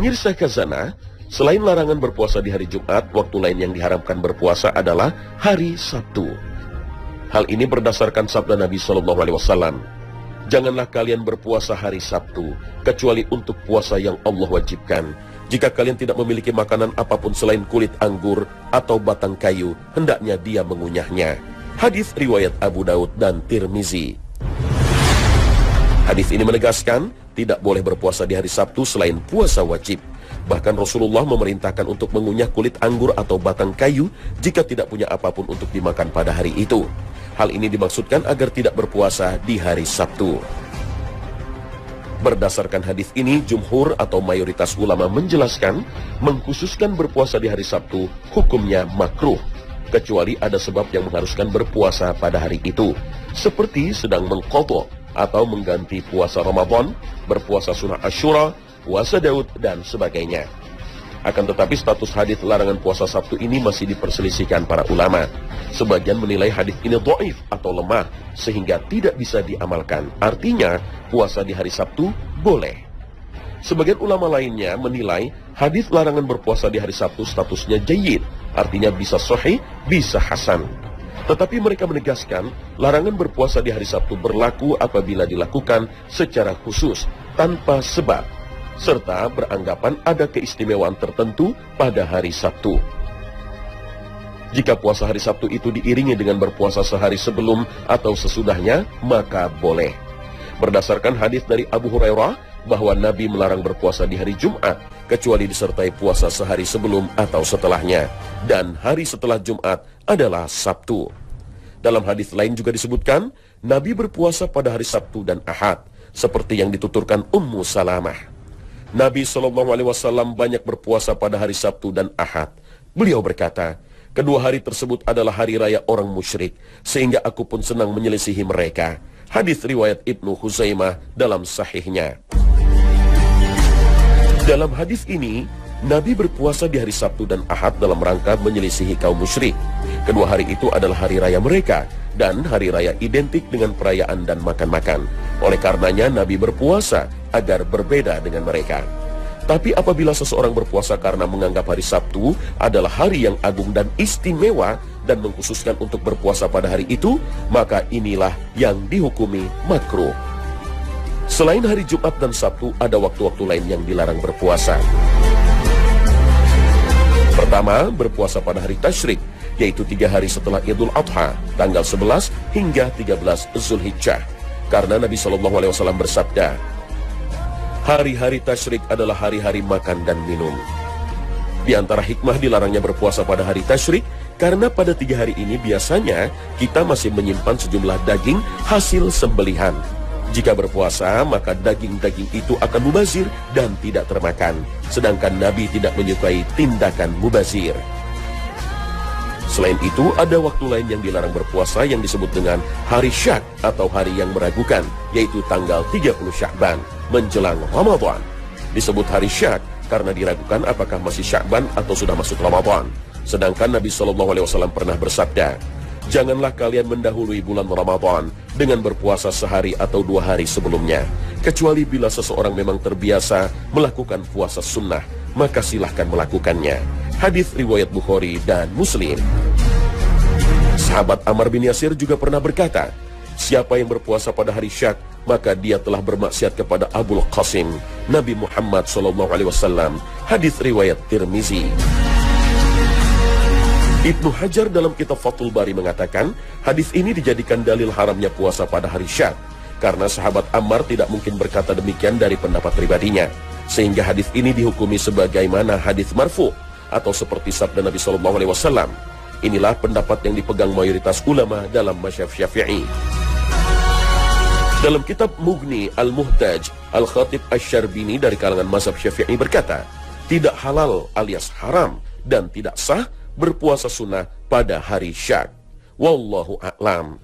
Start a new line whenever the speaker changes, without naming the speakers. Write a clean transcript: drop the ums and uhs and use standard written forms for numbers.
Pemirsa Khazanah, selain larangan berpuasa di hari Jumat, waktu lain yang diharamkan berpuasa adalah hari Sabtu. Hal ini berdasarkan sabda Nabi SAW. Janganlah kalian berpuasa hari Sabtu, kecuali untuk puasa yang Allah wajibkan. Jika kalian tidak memiliki makanan apapun selain kulit anggur atau batang kayu, hendaknya dia mengunyahnya. Hadis riwayat Abu Daud dan Tirmizi. Hadis ini menegaskan, tidak boleh berpuasa di hari Sabtu selain puasa wajib. Bahkan Rasulullah memerintahkan untuk mengunyah kulit anggur atau batang kayu jika tidak punya apapun untuk dimakan pada hari itu. Hal ini dimaksudkan agar tidak berpuasa di hari Sabtu. Berdasarkan hadis ini, jumhur atau mayoritas ulama menjelaskan, mengkhususkan berpuasa di hari Sabtu hukumnya makruh, kecuali ada sebab yang mengharuskan berpuasa pada hari itu, seperti sedang mengqadha atau mengganti puasa Ramadan, berpuasa sunnah Asyura, puasa Daud, dan sebagainya. Akan tetapi status hadis larangan puasa Sabtu ini masih diperselisihkan para ulama. Sebagian menilai hadis ini dhaif atau lemah, sehingga tidak bisa diamalkan. Artinya, puasa di hari Sabtu boleh. Sebagian ulama lainnya menilai hadis larangan berpuasa di hari Sabtu statusnya jayyid, artinya bisa sahih, bisa hasan. Tetapi mereka menegaskan, larangan berpuasa di hari Sabtu berlaku apabila dilakukan secara khusus, tanpa sebab, serta beranggapan ada keistimewaan tertentu pada hari Sabtu. Jika puasa hari Sabtu itu diiringi dengan berpuasa sehari sebelum atau sesudahnya, maka boleh. Berdasarkan hadis dari Abu Hurairah, bahwa Nabi melarang berpuasa di hari Jumat, kecuali disertai puasa sehari sebelum atau setelahnya. Dan hari setelah Jumat adalah Sabtu. Dalam hadis lain juga disebutkan, Nabi berpuasa pada hari Sabtu dan Ahad, seperti yang dituturkan Ummu Salamah. Nabi SAW banyak berpuasa pada hari Sabtu dan Ahad. Beliau berkata, kedua hari tersebut adalah hari raya orang musyrik, sehingga aku pun senang menyelisihi mereka. Hadis riwayat Ibnu Huzaimah dalam sahihnya. Dalam hadis ini, Nabi berpuasa di hari Sabtu dan Ahad dalam rangka menyelisihi kaum musyrik. Kedua hari itu adalah hari raya mereka, dan hari raya identik dengan perayaan dan makan-makan. Oleh karenanya Nabi berpuasa agar berbeda dengan mereka. Tapi apabila seseorang berpuasa karena menganggap hari Sabtu adalah hari yang agung dan istimewa dan mengkhususkan untuk berpuasa pada hari itu, maka inilah yang dihukumi makruh. Selain hari Jumat dan Sabtu, ada waktu-waktu lain yang dilarang berpuasa. Pertama, berpuasa pada hari Tasyrik, yaitu 3 hari setelah Idul Adha, tanggal 11 hingga 13 Zulhijjah. Karena Nabi SAW bersabda, hari-hari Tasyrik adalah hari-hari makan dan minum. Di antara hikmah dilarangnya berpuasa pada hari Tasyrik, karena pada 3 hari ini biasanya kita masih menyimpan sejumlah daging hasil sembelihan. Jika berpuasa, maka daging-daging itu akan mubazir dan tidak termakan. Sedangkan Nabi tidak menyukai tindakan mubazir. Selain itu, ada waktu lain yang dilarang berpuasa yang disebut dengan hari Syak atau hari yang meragukan, yaitu tanggal 30 Sya'ban menjelang Ramadan. Disebut hari Syak karena diragukan apakah masih Sya'ban atau sudah masuk Ramadan. Sedangkan Nabi SAW pernah bersabda, janganlah kalian mendahului bulan Ramadan dengan berpuasa sehari atau 2 hari sebelumnya, kecuali bila seseorang memang terbiasa melakukan puasa sunnah, maka silahkan melakukannya. Hadis riwayat Bukhari dan Muslim. Sahabat Ammar bin Yasir juga pernah berkata, siapa yang berpuasa pada hari Syak, maka dia telah bermaksiat kepada Abul Qasim, Nabi Muhammad SAW. Hadis riwayat Tirmizi. Ibnu Hajar dalam kitab Fathul Bari mengatakan, hadis ini dijadikan dalil haramnya puasa pada hari Syak, karena sahabat Ammar tidak mungkin berkata demikian dari pendapat pribadinya, sehingga hadis ini dihukumi sebagaimana hadis marfu atau seperti sabda Nabi SAW. Inilah pendapat yang dipegang mayoritas ulama dalam mazhab Syafi'i. Dalam kitab Mughni Al-Muhtaj, Al-Khatib Asy-Syarbini dari kalangan mazhab Syafi'i berkata, tidak halal alias haram dan tidak sah berpuasa sunnah pada hari Syak. Wallahu a'lam.